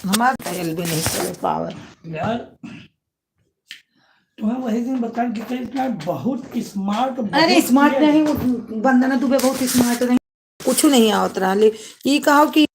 हमारा एल भी नहीं चले पावर। यार तुम्हें वही दिन बताया कि इतना बहुत स्मार्ट, अरे बहुत स्मार्ट तेज। नहीं, वंदना दुबे बहुत स्मार्ट नहीं, कुछ नहीं आवत रहा। ये कहो कि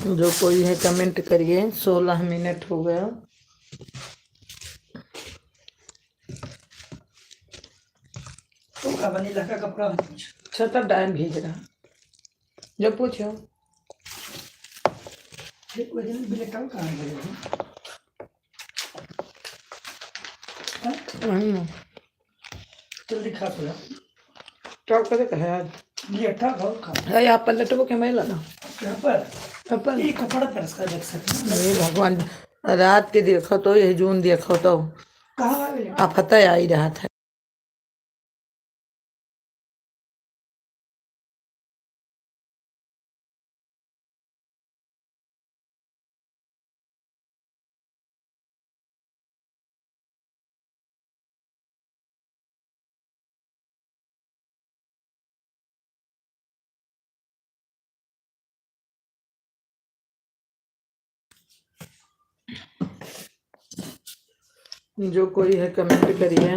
जो कोई है कमेंट करिए। 16 मिनट हो गया। तो का वनीला का कपड़ा पूछ। छतर टाइम भेज रहा। जब पूछो एक वजन ब्लैक कहाँ गए? जल्दी खा थोड़ा। क्या करे कहे आज ये अट्ठा खाओ खा। है यहाँ पलटबो के मैं लगा यहाँ पर अपन ये कपड़ा पर इसका देख सकते हैं। हे भगवान रात के देखो तो यही जून देखो तो कहाँ आ गए? आप पता आ ही रहा था। जो कोई है कमेंट करिए।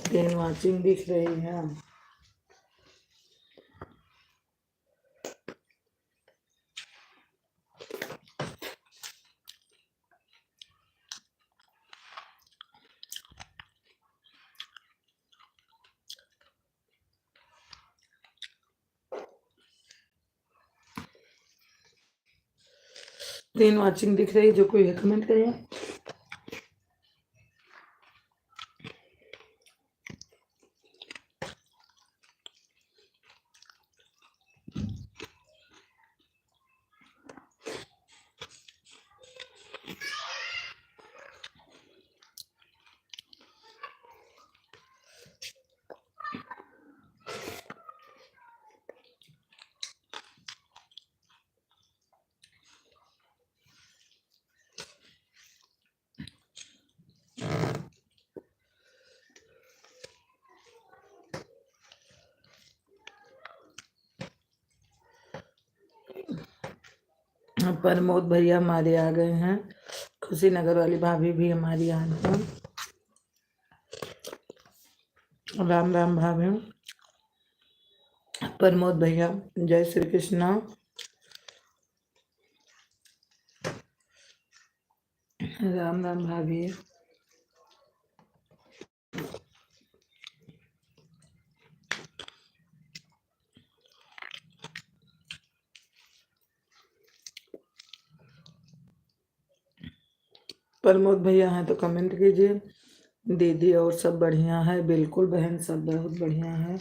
3 वाचिंग दिख रही है। तीन वाचिंग दिख रही है। जो कोई है कमेंट करिए। प्रमोद भैया हमारे आ गए हैं। खुशी नगर वाली भाभी भी हमारी आ गई हैं। राम राम भाभी। प्रमोद भैया जय श्री कृष्णा। राम राम भाभी। प्रमोद भैया हैं तो कमेंट कीजिए। दीदी और सब बढ़िया है। बिल्कुल बहन सब बहुत बढ़िया है।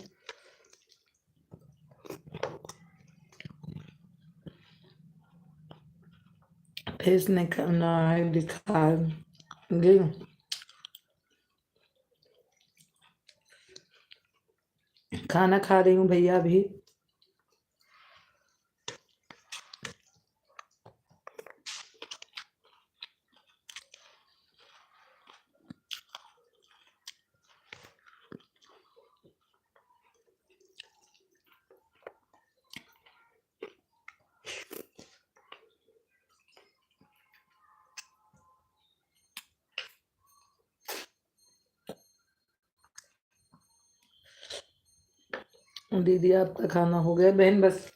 फेस नहीं करना है दिखाएंगे। खाना खा रही हूँ भैया भी। दीदी आपका खाना हो गया? बहन बस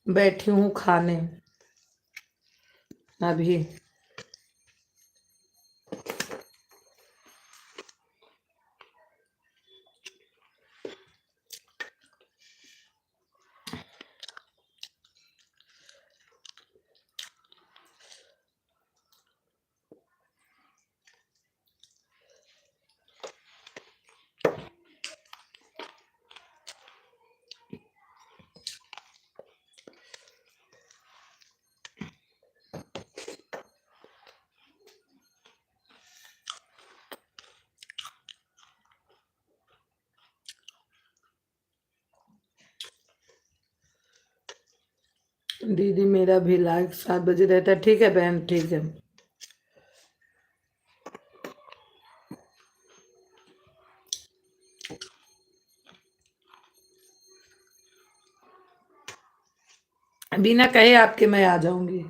बैठी हूँ खाने अभी। दीदी मेरा भी लाइव 7 बजे रहता है। ठीक है बहन ठीक है। बिना कहे आपके मैं आ जाऊंगी।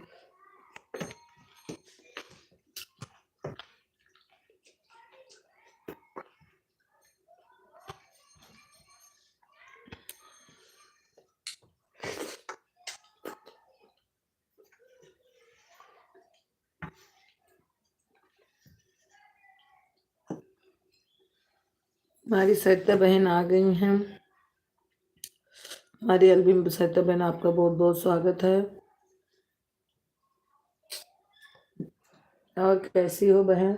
हमारी सरिता बहन आ गई हैं। हमारी अलविम सरिता बहन, आपका बहुत बहुत स्वागत है। और कैसी हो बहन?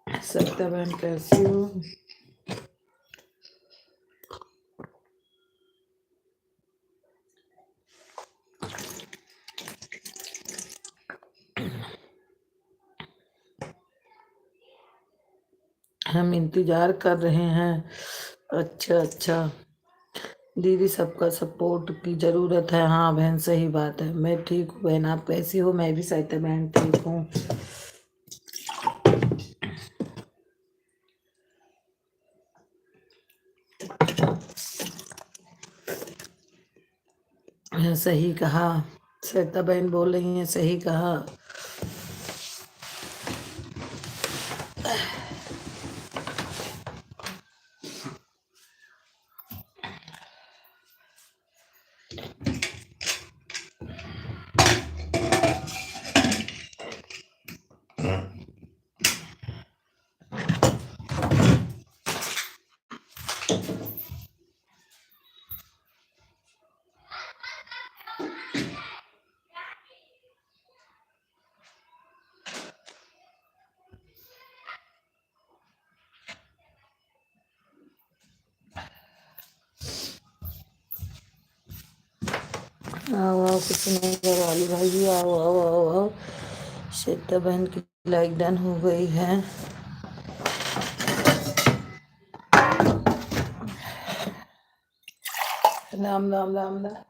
सरिता बहन कैसी हो? हम इंतजार कर रहे हैं। अच्छा अच्छा दीदी, सबका सपोर्ट की जरूरत है। हाँ बहन, सही बात है। मैं ठीक हूँ बहन, आप कैसी हो? मैं भी सरिता बहन ठीक हूँ। हाँ, सही कहा। सरिता बहन बोल रही हैं, सही कहा। आओ आओ, कुछ नहीं कर वाली भाई जी, आओ आओ आओ आओ। सरिता बहन की लाइक डन हो गई है। राम राम राम राम।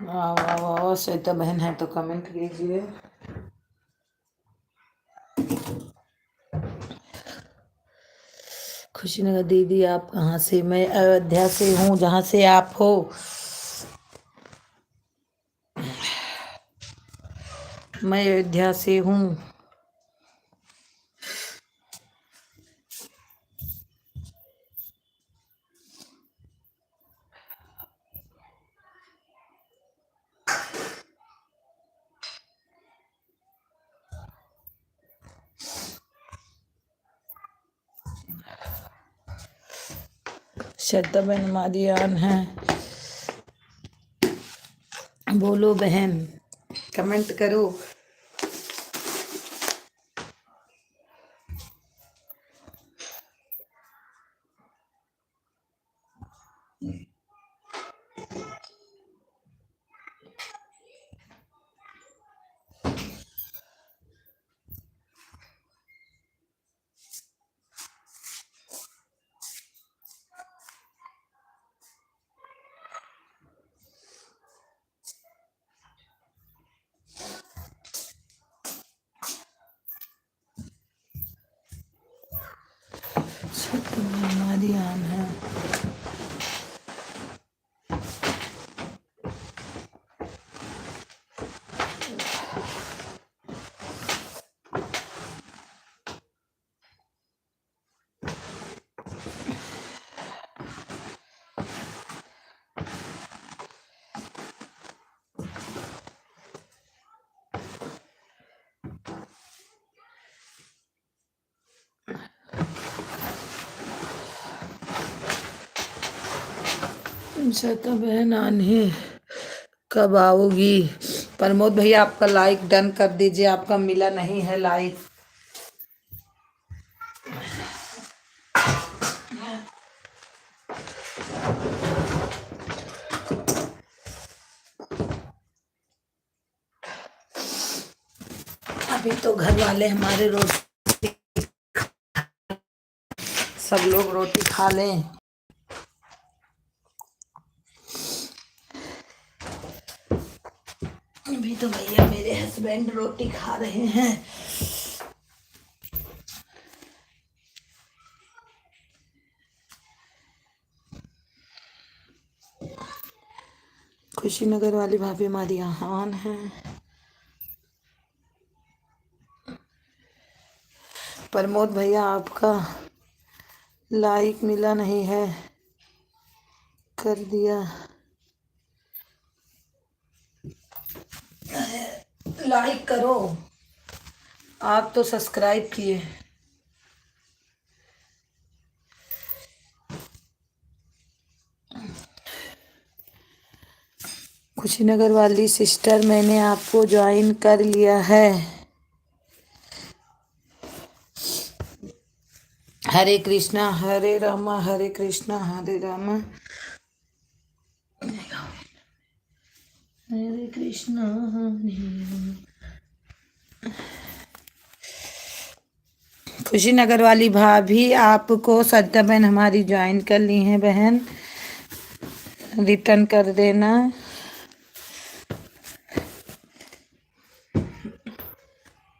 आओ आओ आओ, सरिता बहन है तो कमेंट कीजिए। खुशीनगर दीदी, आप कहाँ से? मैं अयोध्या से हूँ, जहाँ से आप हो। मैं अयोध्या से हूँ। सरिता बहन हमारी आन है। बोलो बहन, कमेंट करो। सरिता बहन हमारी आन है। सरिता बहन आन है, कब आओगी? प्रमोद भैया, आपका लाइक डन कर दीजिए, आपका मिला नहीं है लाइक। अभी तो घर वाले हमारे रोटी, सब लोग रोटी खा लें। अभी तो भैया मेरे हस्बैंड रोटी खा रहे हैं। कुशीनगर वाली भाभी हमारी यहाँ ऑन है। प्रमोद भैया आपका लाइक मिला नहीं है, कर दिया लाइक करो। आप तो सब्सक्राइब किए। कुशीनगर वाली सिस्टर मैंने आपको ज्वाइन कर लिया है। हरे कृष्णा हरे रामा हरे कृष्णा हरे रामा हरे कृष्णा हरे रामा। कुशीनगर वाली भाभी आपको सरिता बहन हमारी ज्वाइन कर ली हैं बहन, रिटर्न कर देना।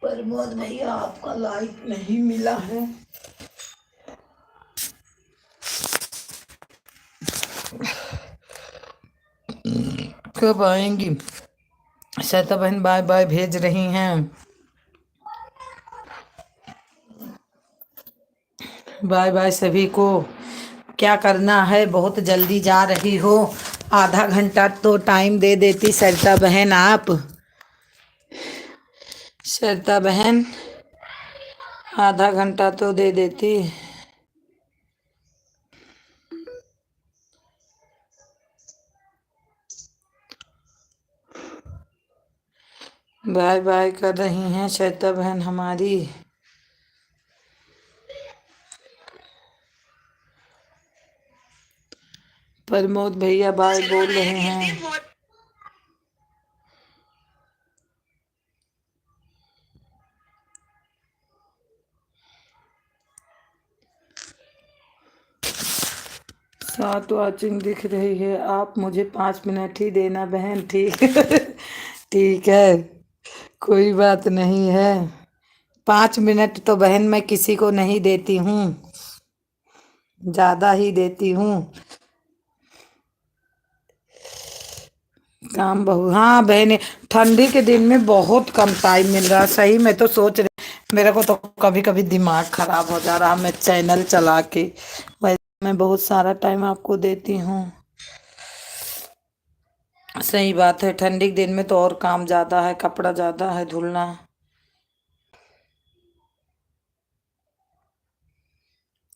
प्रमोद भैया आपका लाइक नहीं मिला है। कब आएंगी? सरिता बहन बाय बाय भेज रही हैं। बाय बाय सभी को। क्या करना है, बहुत जल्दी जा रही हो, आधा घंटा तो टाइम दे देती सरिता बहन आप। सरिता बहन आधा घंटा तो दे देती। बाय बाय कर रही हैं सरिता बहन हमारी। प्रमोद भैया बाय बोल रहे हैं। सात वॉचिंग दिख रही है, आप मुझे 5 मिनट ही देना बहन, ठीक ठीक है, कोई बात नहीं है। 5 मिनट तो बहन मैं किसी को नहीं देती हूँ, ज्यादा ही देती हूँ। काम बहु हाँ बहन, ठंडी के दिन में बहुत कम टाइम मिल रहा। सही मैं तो सोच रही, मेरे को तो कभी कभी दिमाग खराब हो जा रहा मैं चैनल चला के। वैसे मैं बहुत सारा टाइम आपको देती हूँ। सही बात है, ठंडी के दिन में तो और काम ज्यादा है, कपड़ा ज्यादा है धुलना।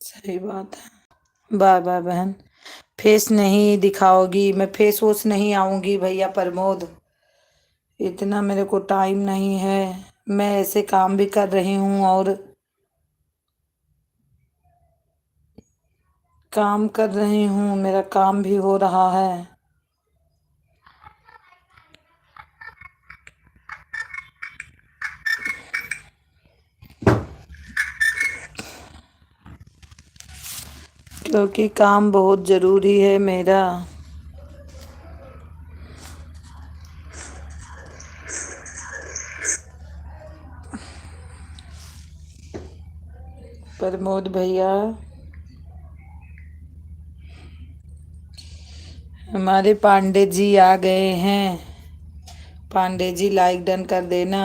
सही बात है। बाय बाय बहन। फेस नहीं दिखाओगी? मैं फेस वोस नहीं आऊंगी भैया प्रमोद, इतना मेरे को टाइम नहीं है। मैं ऐसे काम भी कर रही हूँ और काम कर रही हूँ, मेरा काम भी हो रहा है। क्योंकि काम बहुत जरूरी है मेरा। प्रमोद भैया हमारे पांडे जी आ गए हैं। पांडे जी लाइक डन कर देना।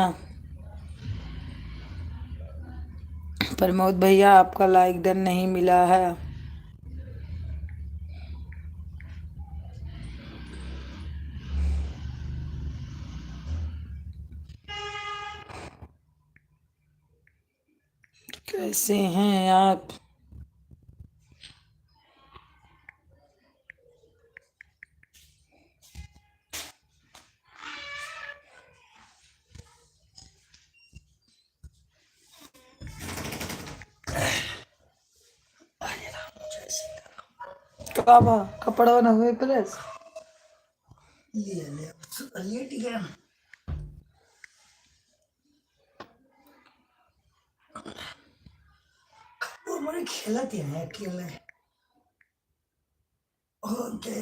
प्रमोद भैया आपका लाइक डन नहीं मिला है। कैसे हैं आप? काबा कपड़ा ना हुए प्रेस ले ले लेट गया। वो मैंने खेला थी ना अकेले। ओके,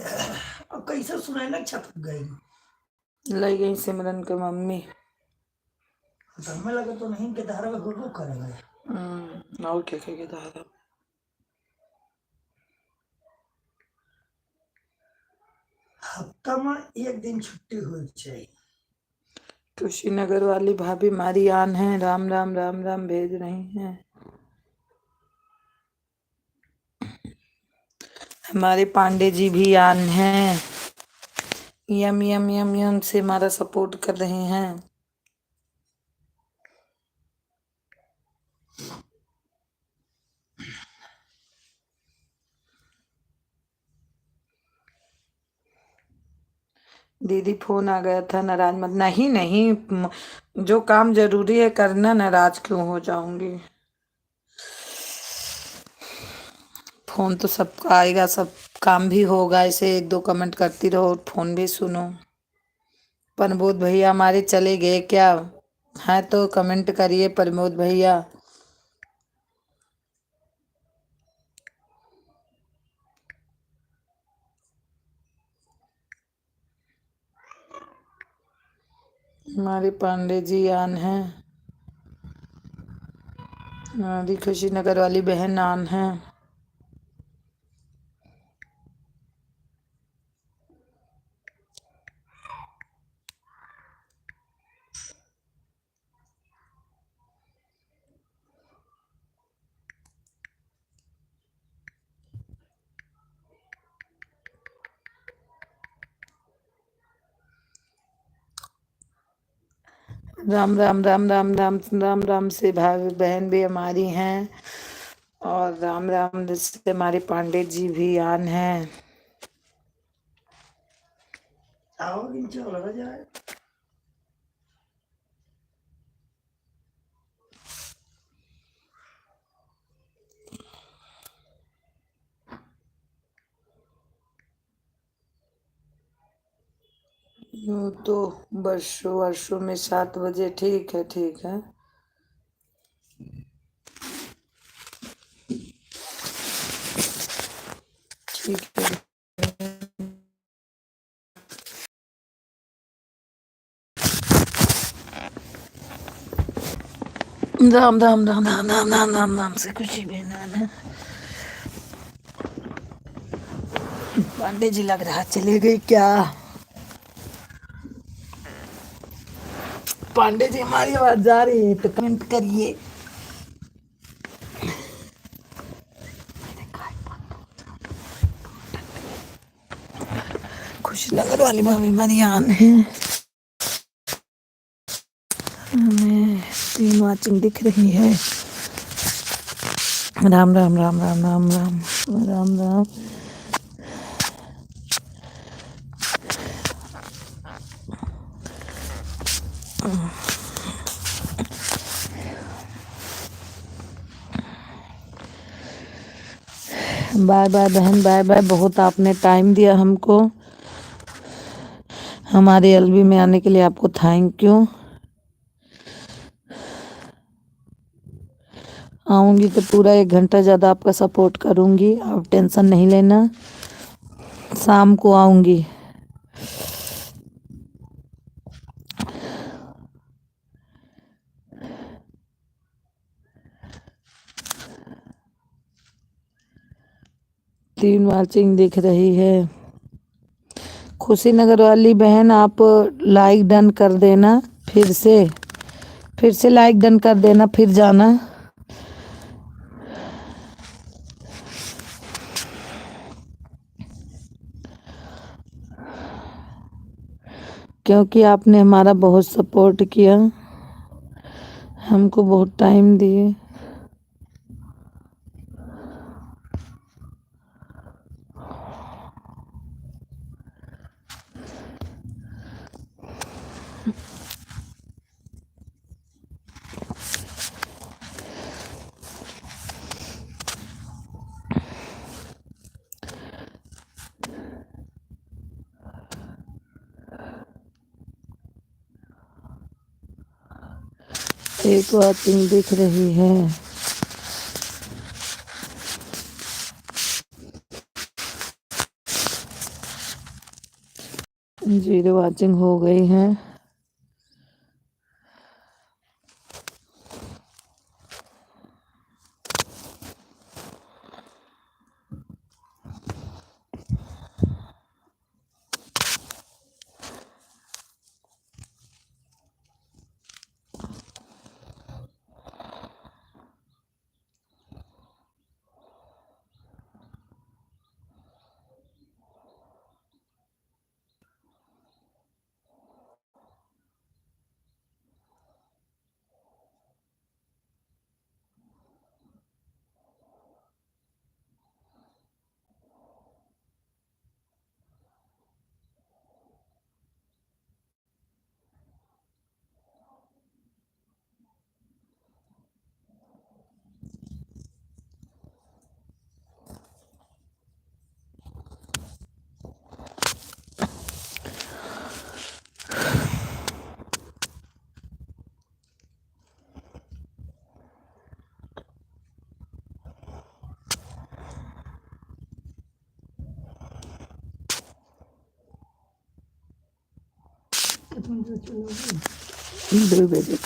अब कैसे सुनाई छप गई। लग गई सिमरन के मम्मी। तो हमें लगा तो नहीं के धारा में गुरु करेंगे। और क्या के धारा हफ्ता कम एक दिन छुट्टी होनी चाहिए। कुशीनगर वाली भाभी हमारी आन है, राम राम राम राम भेज रही हैं। हमारे पांडे जी भी आन हैं, यम यम यम यम से हमारा सपोर्ट कर रहे हैं। दीदी फोन आ गया था, नाराज मत। नहीं नहीं, जो काम जरूरी है करना, नाराज क्यों हो जाऊंगी। फोन तो सबका आएगा, सब काम भी होगा, ऐसे एक दो कमेंट करती रहो, फोन भी सुनो। प्रमोद भैया हमारे चले गए क्या? है तो कमेंट करिए प्रमोद भैया। हमारे पांडे जी आन हैं, हमारी खुशीनगर वाली बहन आन है। राम राम राम राम राम राम राम से भाई बहन भी हमारी हैं, और राम राम से हमारे पांडे जी भी आन हैं। आओ दिन चलो हो जाए। यूं तो वर्षों वर्षों में 7 बजे, ठीक है ठीक है। ठीक है। राम राम राम राम राम राम राम राम से खुशी बहन है। पांडे जी लग रहा चले गए क्या? पांडे जी हमारी आवाज जा रही है तो कमेंट करिए। खुशीनगर वाली भाभी हमारी आन है, हमें 3 वाचिंग दिख रही है। राम राम राम राम राम राम राम राम। बाय बाय बहन, बाय बाय। बहुत आपने टाइम दिया हमको, हमारे एलबी में आने के लिए आपको थैंक यू। आऊंगी तो पूरा 1 घंटा ज़्यादा आपका सपोर्ट करूंगी, आप टेंशन नहीं लेना। शाम को आऊंगी। तीन वाचिंग दिख रही है। खुशीनगर वाली बहन आप लाइक डन कर देना, फिर से लाइक डन कर देना, फिर जाना। क्योंकि आपने हमारा बहुत सपोर्ट किया, हमको बहुत टाइम दिए। एक वाचिंग दिख रही है। जीरो वाचिंग हो गई है। जो चलोगे दे दे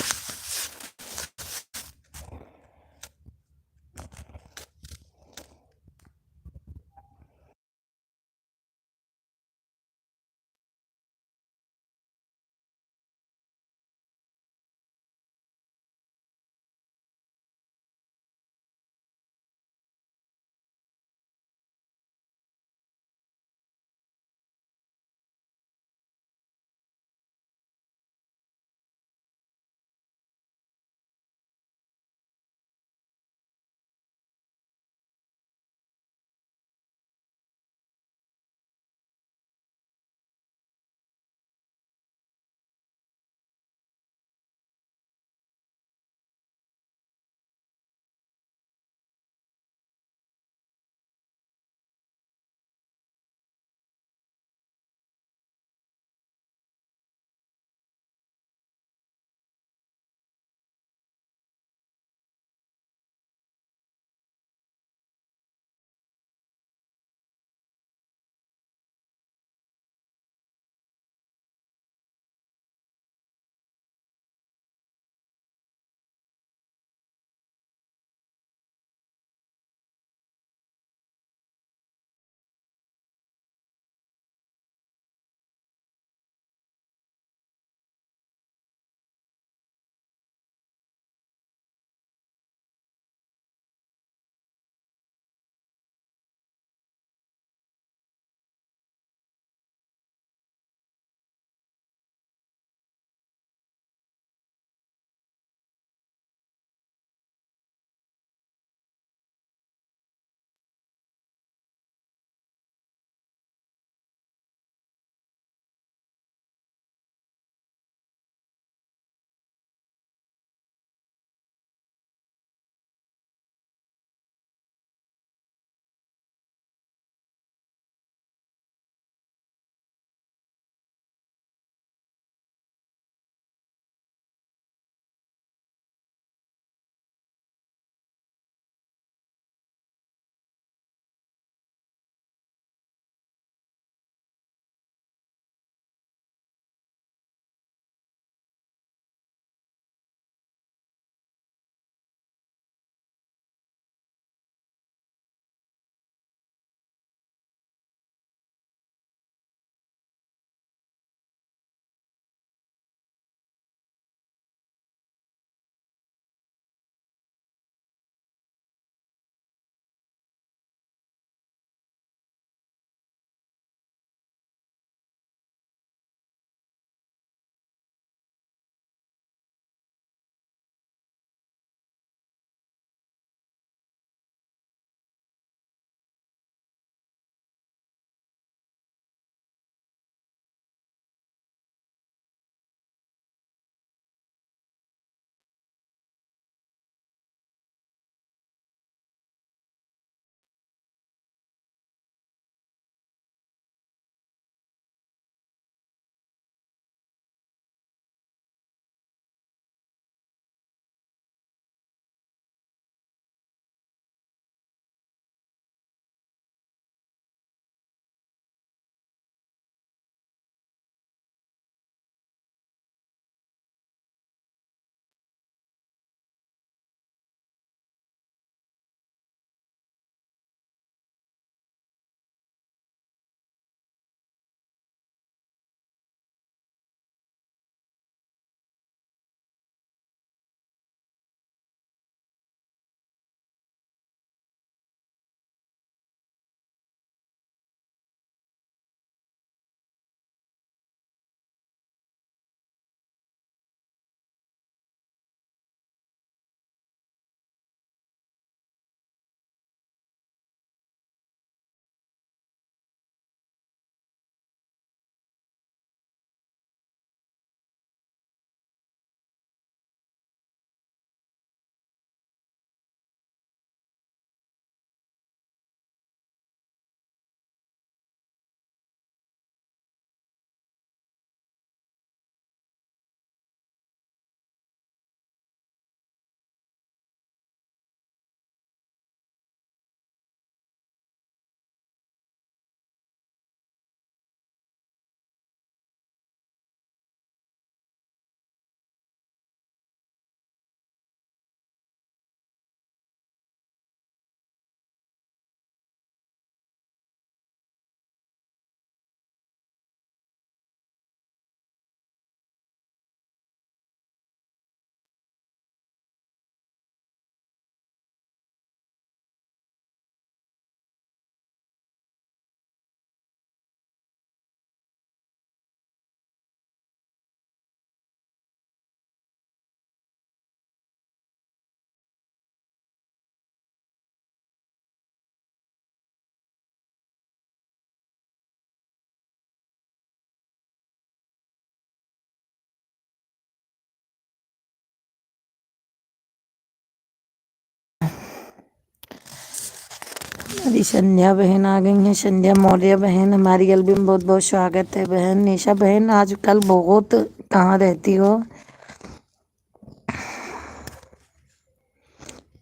हमारी संध्या बहन आ गई हैं, संध्या मौर्य बहन। हमारी गलबी में बहुत बहुत स्वागत है बहन। निशा बहन आजकल बहुत कहाँ रहती हो,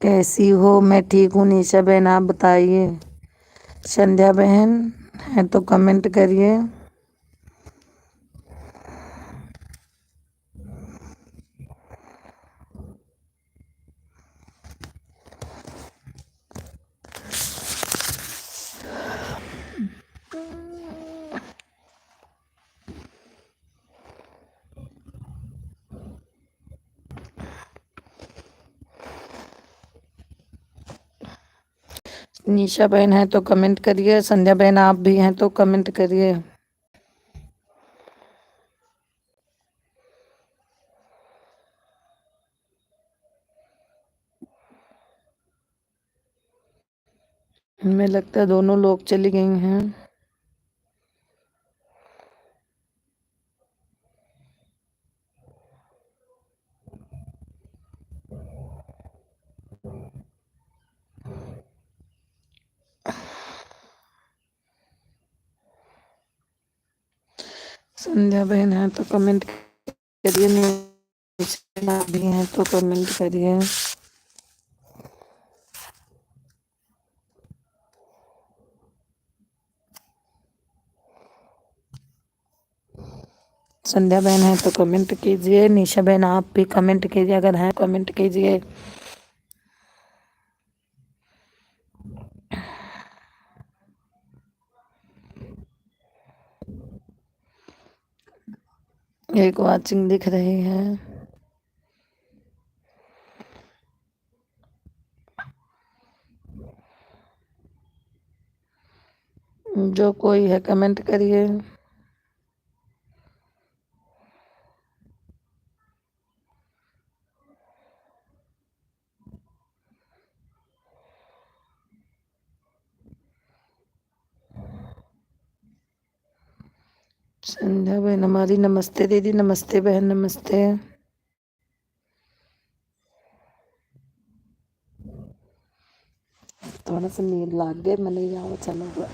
कैसी हो? मैं ठीक हूँ निशा बहन, आप बताइए। संध्या बहन है तो कमेंट करिए। निशा बहन है तो कमेंट करिए, संध्या बहन आप भी हैं तो कमेंट करिए। हमें लगता है दोनों लोग चली गई हैं। संध्या बहन है तो कमेंट करिए, निशा बहन आप भी हैं तो कमेंट करिए। संध्या बहन है तो कमेंट कीजिए, निशा बहन आप भी कमेंट कीजिए, अगर हैं कमेंट कीजिए। एक वाचिंग दिख रही है। जो कोई है कमेंट करिए। संध्या बहन हमारी, नमस्ते दीदी, नमस्ते बहन, नमस्ते। थोड़ा सा नींद लाग गए, मैंने यहाँ चलो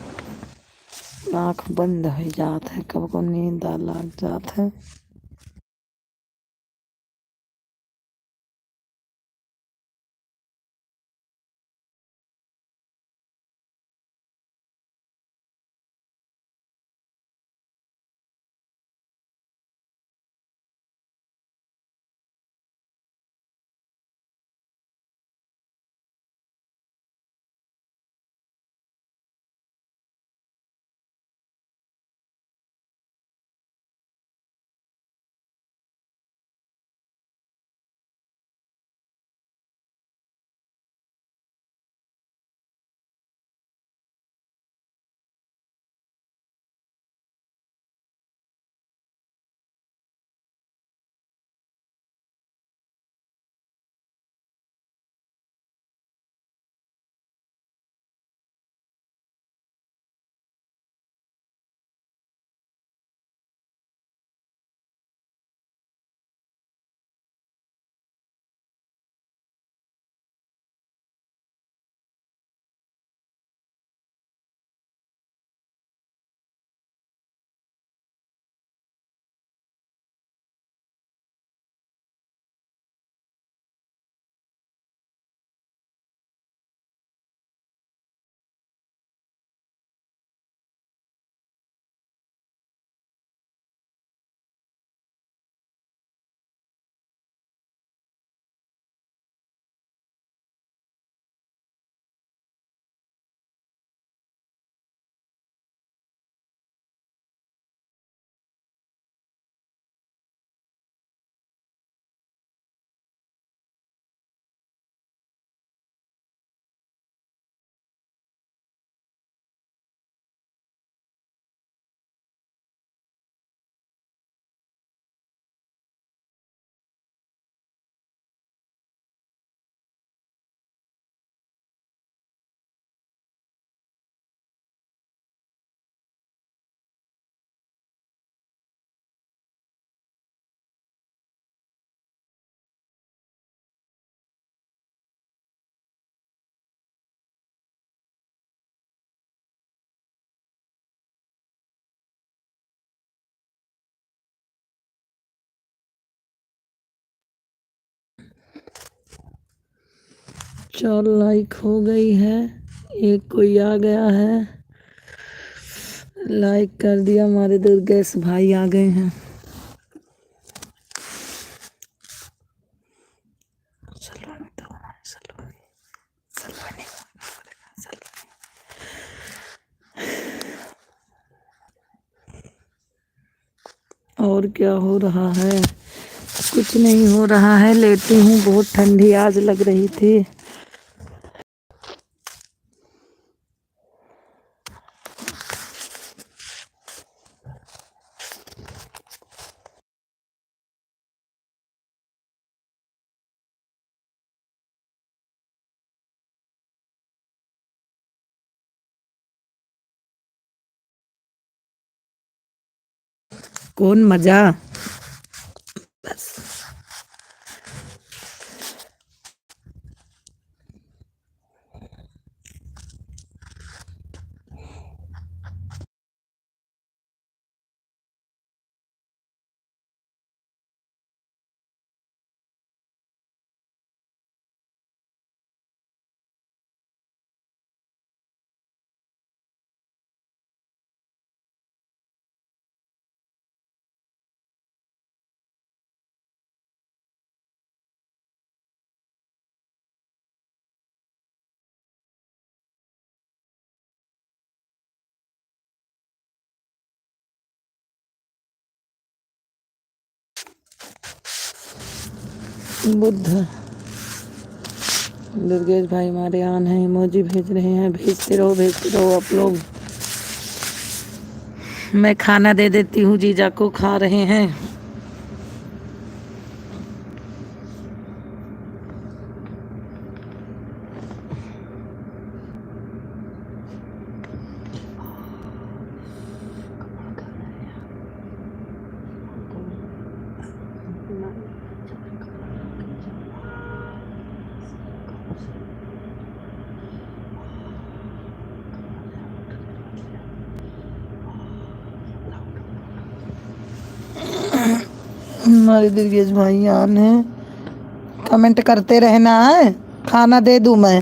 आँख बंद हो जात है, कब को नींद लाग जात है। 4 लाइक हो गई है। एक कोई आ गया है, लाइक कर दिया। हमारे दुर्गेश भाई आ गए हैं। और क्या हो रहा है? कुछ नहीं हो रहा है, लेटी हूँ। बहुत ठंडी आज लग रही थी। कौन मजा? बस बुद्ध दुर्गेश भाई हमारे आन हैं, इमोजी भेज रहे हैं। भेजते रहो आप लोग। मैं खाना दे देती हूँ, जीजा को खा रहे हैं। हमारे दुर्गेश भाई आन हैं, कमेंट करते रहना है। खाना दे दूं मैं?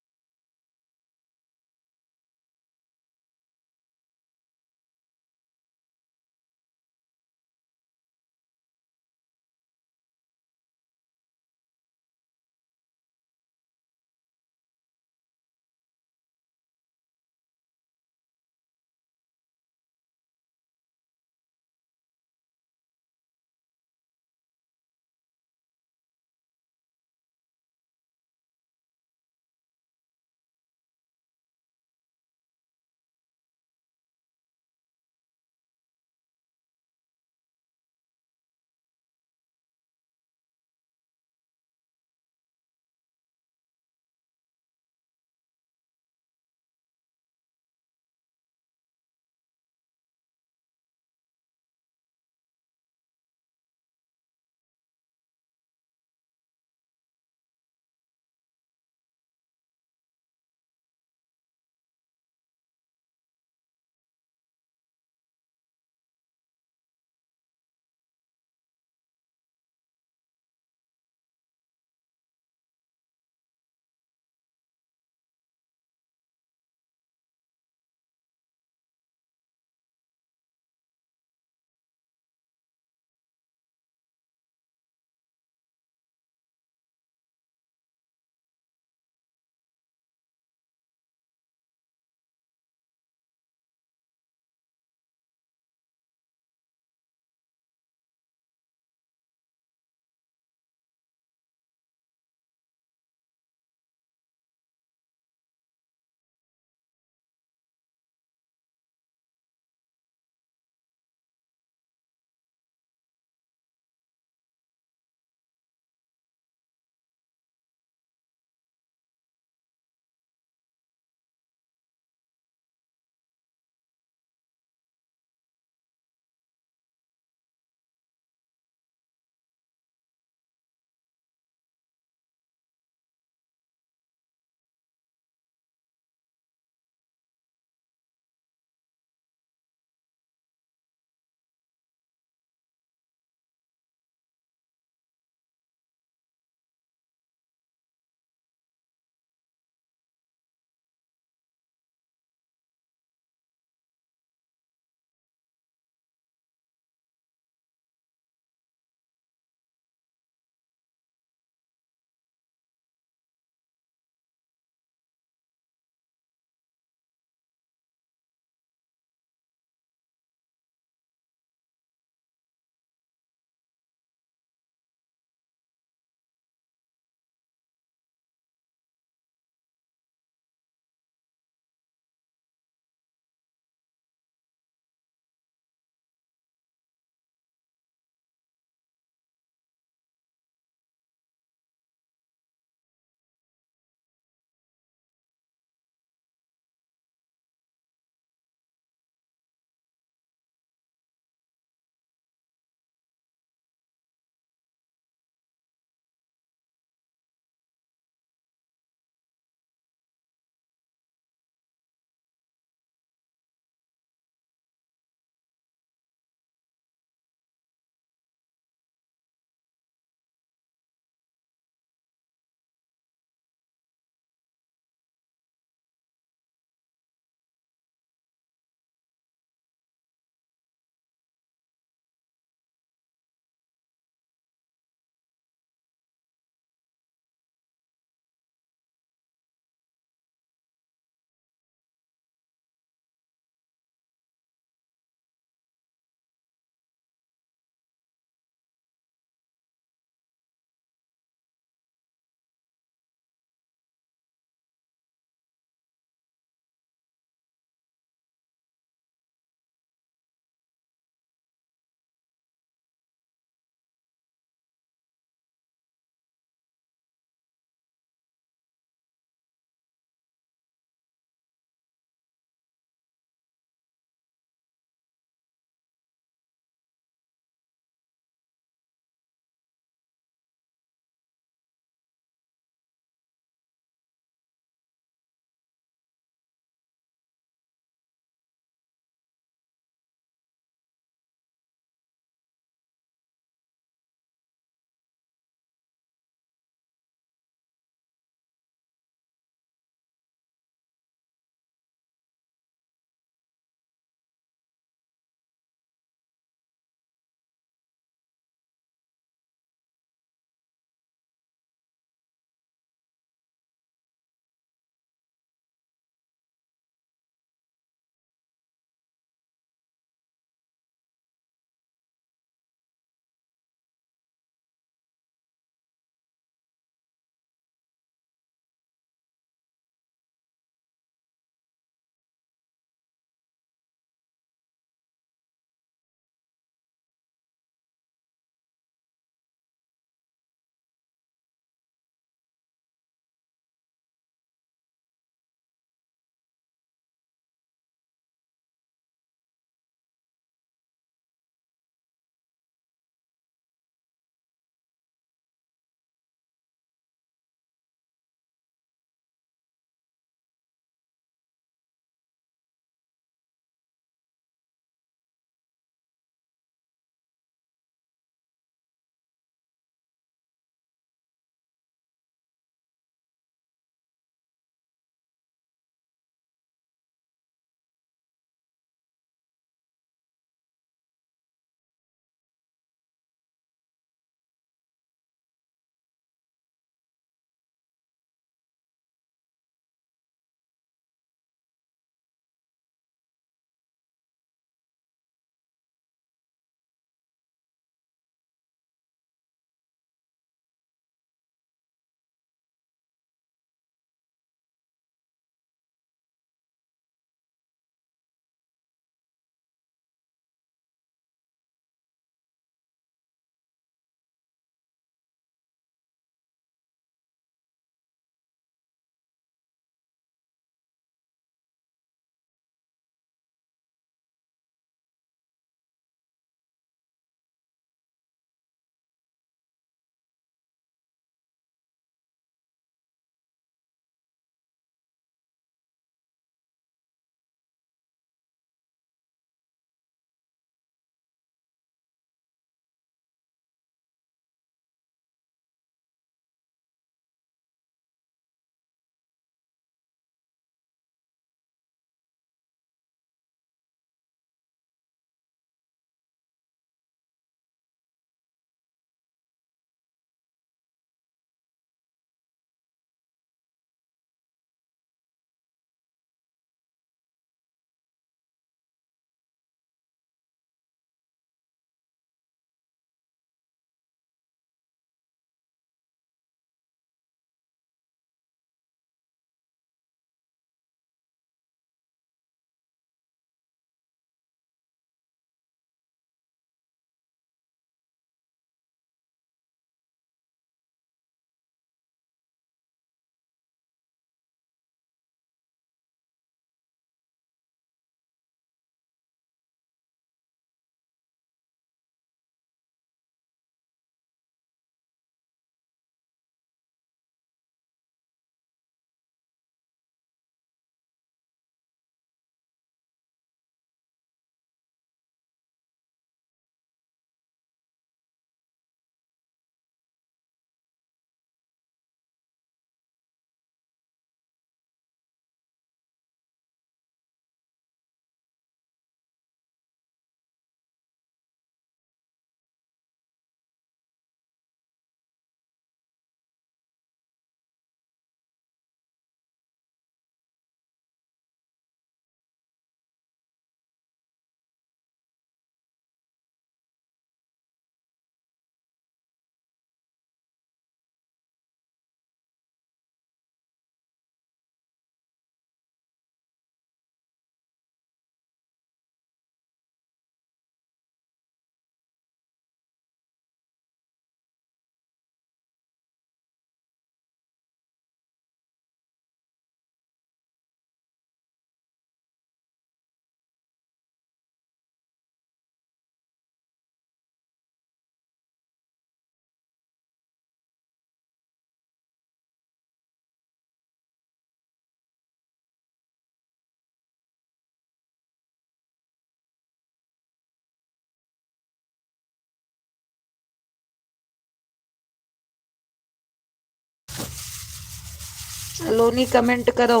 सलोनी कमेंट करो।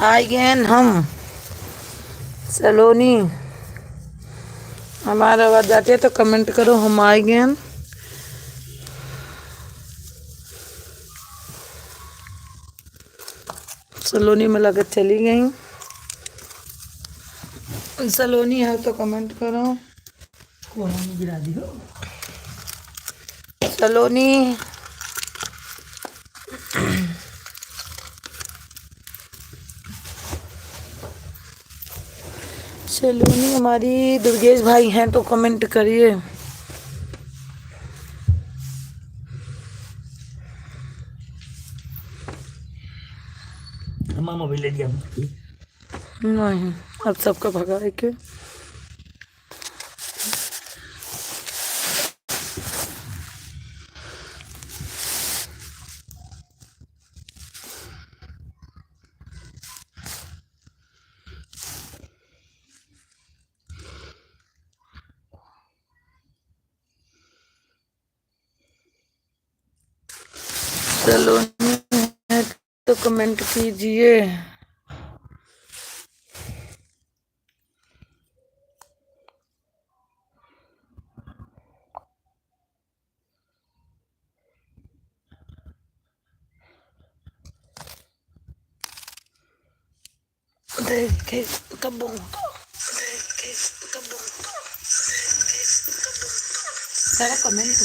आई गए हम। सलोनी हमारा आवाज आती है तो कमेंट करो, हम आ गए। सलोनी में लगा चली गई। सलोनी है तो कमेंट करो। कोना में गिरा दियो। सलोनी सलोनी हमारी दुर्गेश भाई हैं तो कमेंट करिए। मामा भी ले लिया। नहीं, अब सबका भगाए के। सलोनी है तो कमेंट कीजिए। देखे कबूतर, देखे कबूतर, सारा कमेंट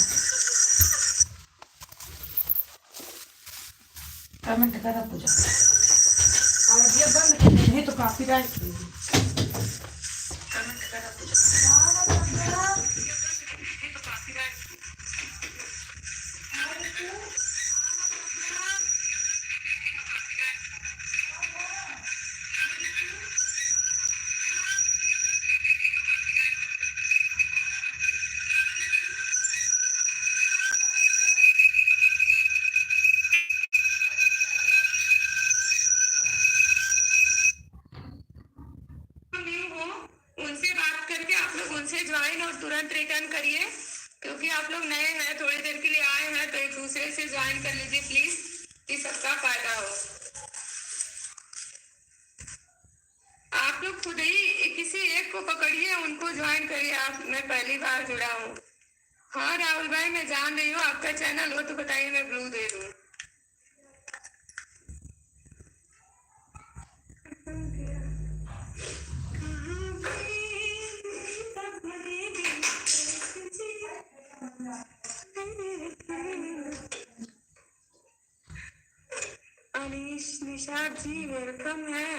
कमेंट करा पूजा। और ये बंद कर नहीं तो काफी राइट। कमेंट करा पूजा। उनसे बात करके आप लोग उनसे ज्वाइन और तुरंत रिटर्न करिए, क्योंकि आप लोग नए हैं, थोड़ी देर के लिए आए हैं, तो एक दूसरे से ज्वाइन कर लीजिए प्लीज, कि सबका फायदा हो। आप लोग खुद ही किसी एक को पकड़िए, उनको ज्वाइन करिए। आप मैं पहली बार जुड़ा हूँ। हाँ राहुल भाई, मैं जान रही हूँ, आपका चैनल हो तो बताइए, मैं ब्लू दे दूँ। अनीश निषाद जी वेलकम है।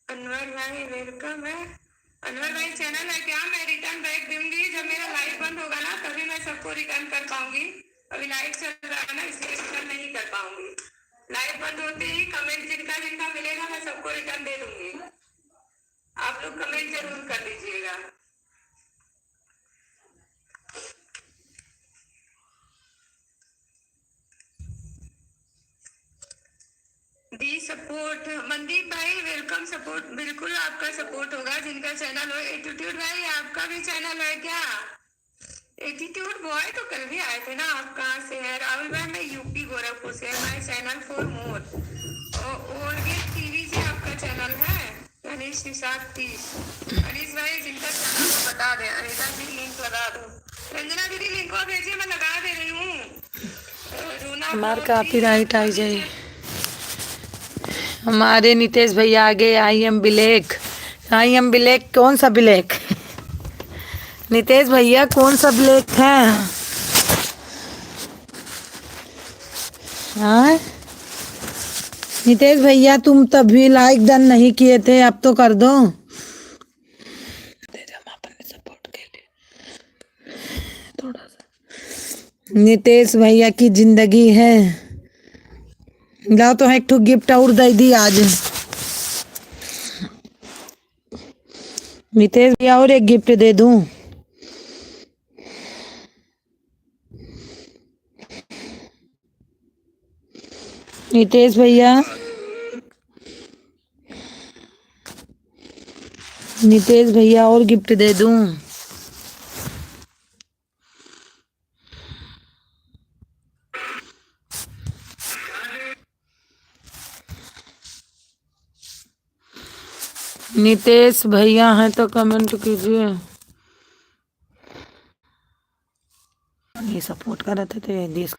अनवर भाई वेलकम है। अनवर भाई चैनल है क्या? मैं रिटर्न बैक दूंगी जब मेरा लाइव बंद होगा ना, तभी मैं सबको रिटर्न कर पाऊंगी। अभी लाइव चल रहा है ना, इसलिए रिटर्न नहीं कर पाऊंगी। लाइव बंद होते ही कमेंट जिनका जिनका मिलेगा मैं सबको रिटर्न दे दूंगी। आप लोग कमेंट जरूर कर दीजिएगा। दी सपोर्ट मनदीप भाई वेलकम। सपोर्ट बिल्कुल आपका सपोर्ट होगा जिनका चैनल हो। एटीट्यूड भाई आपका भी चैनल है क्या? एटीट्यूड बॉय तो कल भी आए थे ना। आप कहाँ से है? राहुल भाई मैं यूपी गोरखपुर से। My channel for more. और ये टीवी से आपका चैनल है। अनीश निषाद 30। अनीश भाई जिनका चैनल को बता दें। अनीता जी लिंक लगा दो। रंजना दीदी लिंक को भेजिए, मैं लगा दे रही हूँ। हमारे कॉपीराइट आ जाए। हमारे नितेश भैया आगे I am black. I am black कौन सा ब्लैक? नितेश भैया कौन सा ब्लैक है? हाँ नितेश भैया, तुम तभी लाइक डन नहीं किए थे, अब तो कर दो। सपोर्ट के लिए थोड़ा सा नितेश भैया की जिंदगी है। जाओ तो एक ठो गिफ्ट और दे दी आज नितेश भैया, और एक गिफ्ट दे दूं। नितेश भैया, नितेश भैया और गिफ्ट दे दूं। नितेश भैया हैं तो कमेंट कीजिए। ये सपोर्ट कर रहे थे तो ये देश